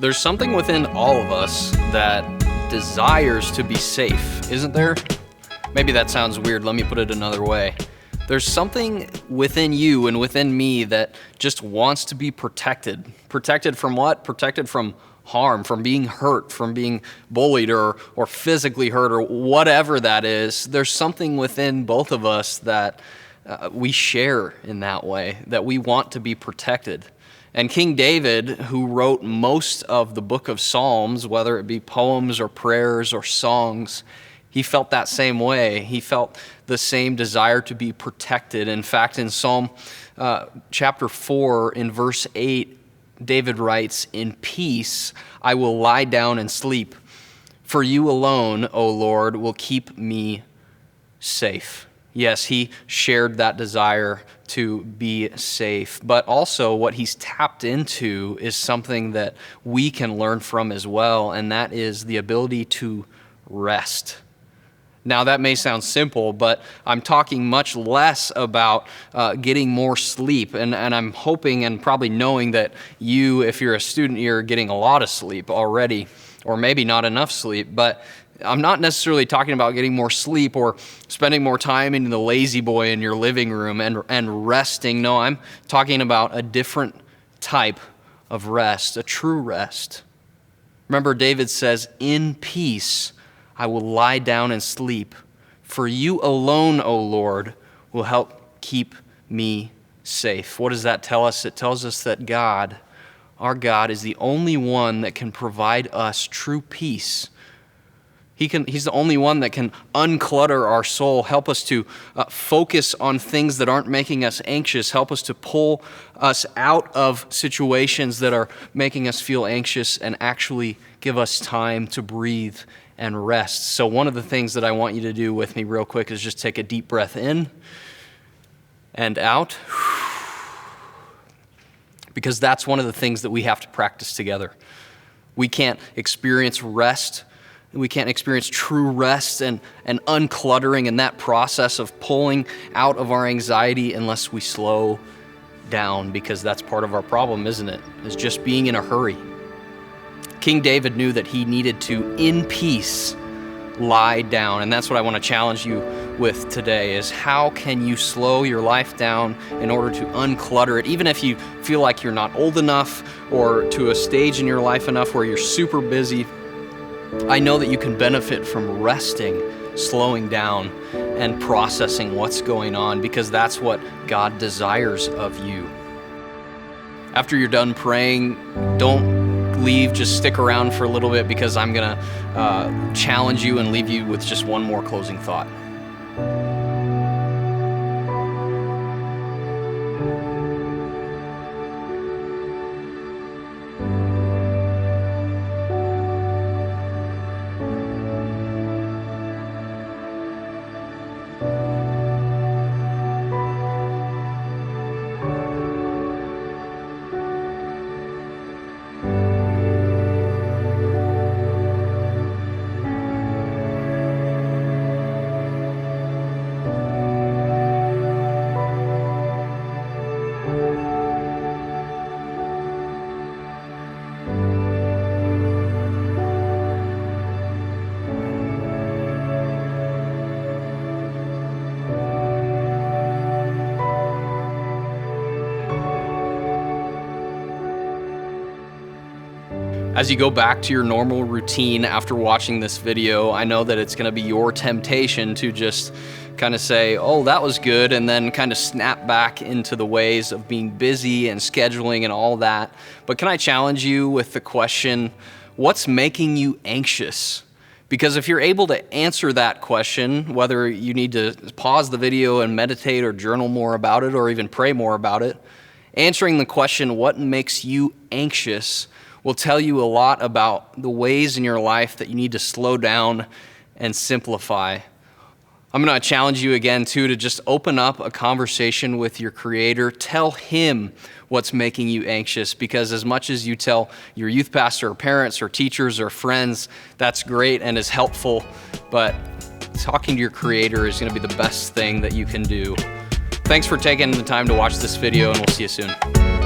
There's something within all of us that desires to be safe, isn't there? Maybe that sounds weird. Let me put it another way. There's something within you and within me that just wants to be protected. Protected from what? Protected from harm, from being hurt, from being bullied or physically hurt or whatever that is. There's something within both of us that we share in that way, that we want to be protected. And King David, who wrote most of the book of Psalms, whether it be poems or prayers or songs, he felt that same way. He felt the same desire to be protected. In fact, in Psalm chapter 4, in verse 8, David writes, "In peace I will lie down and sleep, for you alone, O Lord, will keep me safe." Yes, he shared that desire to be safe, but also what he's tapped into is something that we can learn from as well, and that is the ability to rest. Now, that may sound simple, but I'm talking much less about getting more sleep, and I'm hoping and probably knowing that you, if you're a student, you're getting a lot of sleep already, or maybe not enough sleep, but I'm not necessarily talking about getting more sleep or spending more time in the lazy boy in your living room and resting. No, I'm talking about a different type of rest, a true rest. Remember, David says, "In peace I will lie down and sleep, for you alone, O Lord, will help keep me safe." What does that tell us? It tells us that God, our God, is the only one that can provide us true peace. He's the only one that can unclutter our soul, help us to focus on things that aren't making us anxious, help us to pull us out of situations that are making us feel anxious and actually give us time to breathe and rest. So one of the things that I want you to do with me real quick is just take a deep breath in and out, because that's one of the things that we have to practice together. We can't experience rest. We can't experience true rest and uncluttering and that process of pulling out of our anxiety unless we slow down, because that's part of our problem, isn't it? Is just being in a hurry. King David knew that he needed to, in peace, lie down. And that's what I want to challenge you with today, is how can you slow your life down in order to unclutter it, even if you feel like you're not old enough or to a stage in your life enough where you're super busy. I know that you can benefit from resting, slowing down, and processing what's going on, because that's what God desires of you. After you're done praying, don't leave, just stick around for a little bit, because I'm going to challenge you and leave you with just one more closing thought. As you go back to your normal routine after watching this video, I know that it's going to be your temptation to just kind of say, "Oh, that was good," and then kind of snap back into the ways of being busy and scheduling and all that. But can I challenge you with the question, what's making you anxious? Because if you're able to answer that question, whether you need to pause the video and meditate or journal more about it or even pray more about it, answering the question, what makes you anxious, will tell you a lot about the ways in your life that you need to slow down and simplify. I'm going to challenge you again, too, to just open up a conversation with your Creator. Tell Him what's making you anxious, because as much as you tell your youth pastor or parents or teachers or friends, that's great and is helpful, but talking to your Creator is going to be the best thing that you can do. Thanks for taking the time to watch this video, and we'll see you soon.